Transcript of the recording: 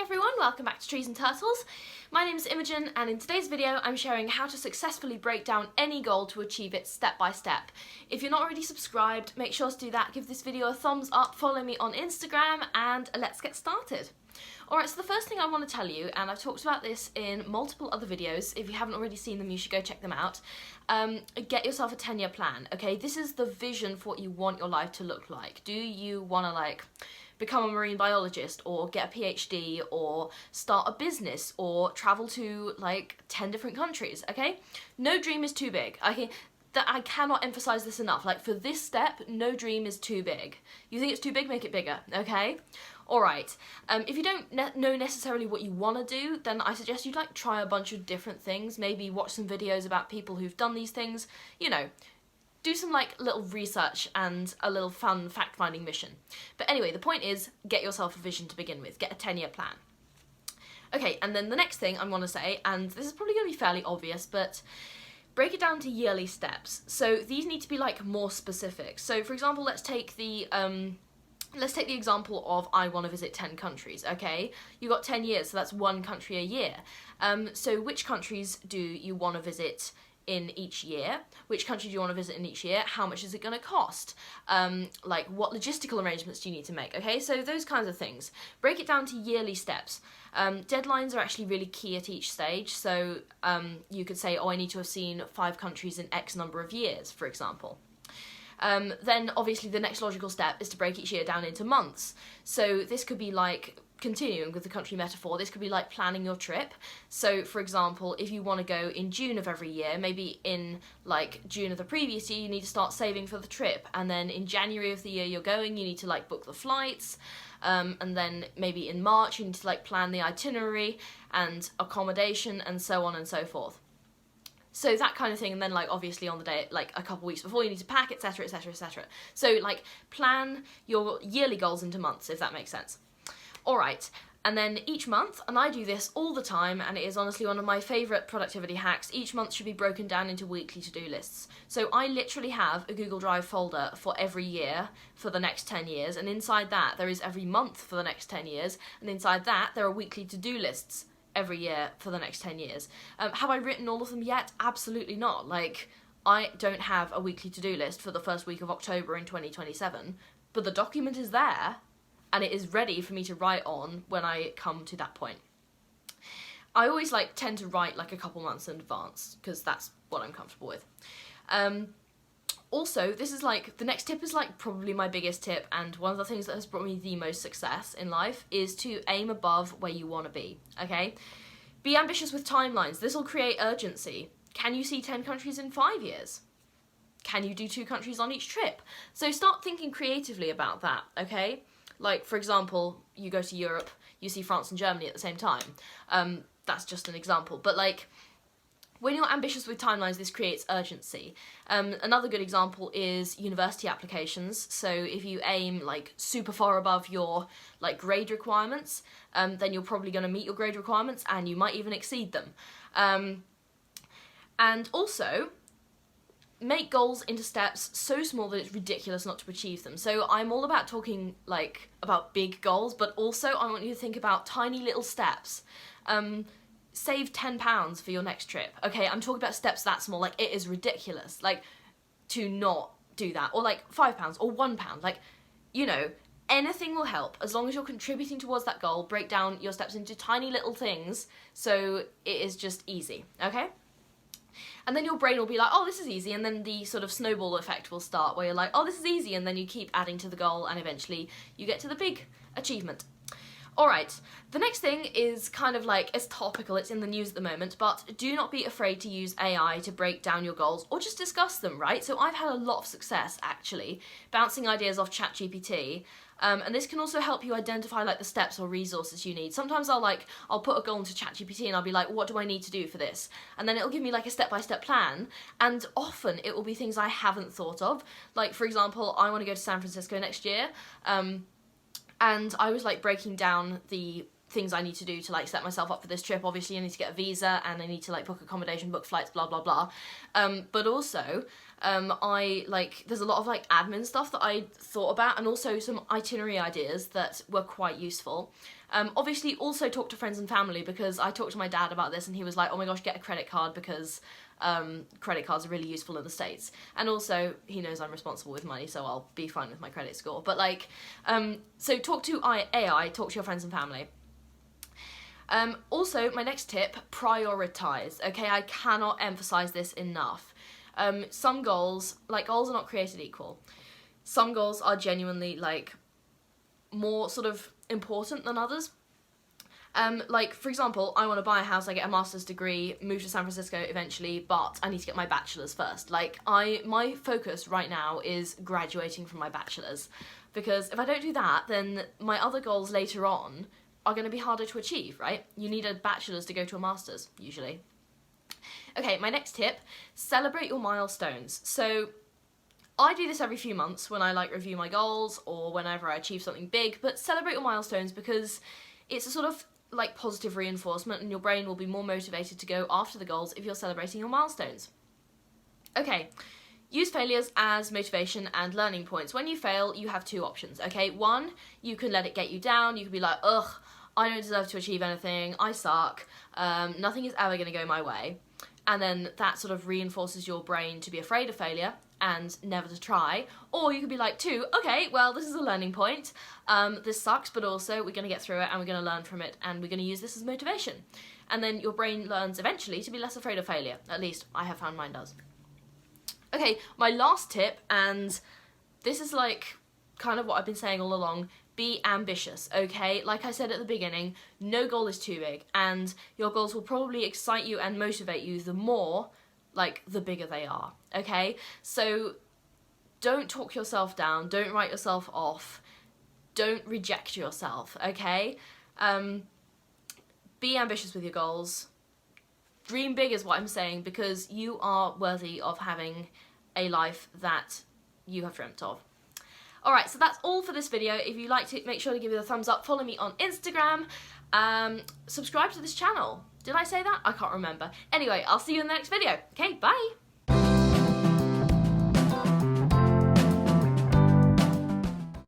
everyone, welcome back to Trees and Turtles. My name is Imogen and in today's video I'm sharing how to successfully break down any goal to achieve it step by step. If you're not already subscribed, make sure to do that, give this video a thumbs up, follow me on Instagram and let's get started. Alright, so the first thing I want to tell you, and I've talked about this in multiple other videos, if you haven't already seen them you should go check them out, get yourself a 10-year plan, okay? This is the vision for what you want your life to look like. Do you want to become a marine biologist or get a PhD or start a business or travel to 10 different countries, okay? No dream is too big. I cannot emphasize this enough. For this step, no dream is too big. You think it's too big, make it bigger, okay? Alright, if you don't know necessarily what you want to do, then I suggest you try a bunch of different things, maybe watch some videos about people who've done these things, you know, do some little research and a little fun fact-finding mission. But anyway, the point is, get yourself a vision to begin with, get a 10-year plan. Okay, and then the next thing I'm going to say, and this is probably going to be fairly obvious, but break it down to yearly steps. So these need to be more specific. So for example, let's take the example of I want to visit 10 countries, okay? You've got 10 years, so that's one country a year. So which countries do you want to visit in each year? Which country do you want to visit in each year? How much is it going to cost? What logistical arrangements do you need to make? Okay, so those kinds of things. Break it down to yearly steps. Deadlines are actually really key at each stage, so you could say, oh, I need to have seen 5 countries in X number of years, for example. Then obviously the next logical step is to break each year down into months. So this could be continuing with the country metaphor, this could be planning your trip. So for example, if you want to go in June of every year, maybe in June of the previous year you need to start saving for the trip, and then in January of the year you're going you need to book the flights, and then maybe in March you need to plan the itinerary and accommodation and so on and so forth. So that kind of thing, and then obviously on the day, a couple weeks before you need to pack, etc, etc, etc. So plan your yearly goals into months, if that makes sense. Alright, and then each month, and I do this all the time, and it is honestly one of my favourite productivity hacks, each month should be broken down into weekly to-do lists. So I literally have a Google Drive folder for every year for the next 10 years, and inside that there is every month for the next 10 years, and inside that there are weekly to-do lists every year for the next 10 years. Have I written all of them yet? Absolutely not. I don't have a weekly to-do list for the first week of October in 2027, but the document is there, and it is ready for me to write on when I come to that point. I always tend to write a couple months in advance, because that's what I'm comfortable with. Also, this is the next tip is probably my biggest tip, and one of the things that has brought me the most success in life is to aim above where you want to be, okay? Be ambitious with timelines. This will create urgency. Can you see 10 countries in 5 years? Can you do 2 countries on each trip? So start thinking creatively about that, okay? For example, you go to Europe, you see France and Germany at the same time. That's just an example, but when you're ambitious with timelines, this creates urgency. Another good example is university applications. So if you aim super far above your grade requirements, then you're probably going to meet your grade requirements and you might even exceed them. And also, make goals into steps so small that it's ridiculous not to achieve them. So I'm all about talking about big goals, but also I want you to think about tiny little steps. Save £10 for your next trip. Okay, I'm talking about steps that small. It is ridiculous to not do that, or £5 or £1. You know, anything will help as long as you're contributing towards that goal. Break down your steps into tiny little things so it is just easy, okay? And then your brain will be oh, this is easy, and then the sort of snowball effect will start where you're oh, this is easy, and then you keep adding to the goal and eventually you get to the big achievement. Alright, the next thing is it's topical, it's in the news at the moment, but do not be afraid to use AI to break down your goals or just discuss them, right? So I've had a lot of success actually bouncing ideas off ChatGPT, and this can also help you identify the steps or resources you need. Sometimes I'll put a goal into ChatGPT and I'll be what do I need to do for this? And then it'll give me a step-by-step plan, and often it will be things I haven't thought of. For example, I want to go to San Francisco next year, and I was breaking down the things I need to do to set myself up for this trip. Obviously I need to get a visa and I need to book accommodation, book flights, blah blah blah. But also there's a lot of admin stuff that I thought about, and also some itinerary ideas that were quite useful. Obviously also talk to friends and family, because I talked to my dad about this and he was like, oh my gosh, get a credit card, because credit cards are really useful in the States. And also he knows I'm responsible with money, so I'll be fine with my credit score. But like, so talk to AI, talk to your friends and family. Also, my next tip, prioritize. Okay, I cannot emphasize this enough. Some goals are not created equal. Some goals are genuinely like more sort of important than others. Like, for example, I want to buy a house, I get a master's degree, move to San Francisco eventually, but I need to get my bachelor's first. Like, my focus right now is graduating from my bachelor's, because if I don't do that, then my other goals later on are going to be harder to achieve, right? You need a bachelor's to go to a master's, usually. Okay, my next tip, celebrate your milestones. So I do this every few months when I like review my goals or whenever I achieve something big, but celebrate your milestones because it's a sort of like positive reinforcement, and your brain will be more motivated to go after the goals if you're celebrating your milestones. Okay, use failures as motivation and learning points. When you fail, you have two options, okay? One, you can let it get you down. You can be like, ugh, I don't deserve to achieve anything, I suck, nothing is ever going to go my way. And then that sort of reinforces your brain to be afraid of failure and never to try. Or you could be like, two, okay, well, this is a learning point. This sucks, but also we're going to get through it and we're going to learn from it and we're going to use this as motivation. And then your brain learns eventually to be less afraid of failure. At least I have found mine does. Okay, my last tip, and this is like kind of what I've been saying all along, be ambitious, okay? Like I said at the beginning, no goal is too big, and your goals will probably excite you and motivate you the more, like, the bigger they are, okay? So don't talk yourself down, don't write yourself off, don't reject yourself, okay? Be ambitious with your goals. Dream big is what I'm saying, because you are worthy of having a life that you have dreamt of. Alright, so that's all for this video. If you liked it, make sure to give it a thumbs up, follow me on Instagram, subscribe to this channel. Did I say that? I can't remember. Anyway, I'll see you in the next video. Okay, bye!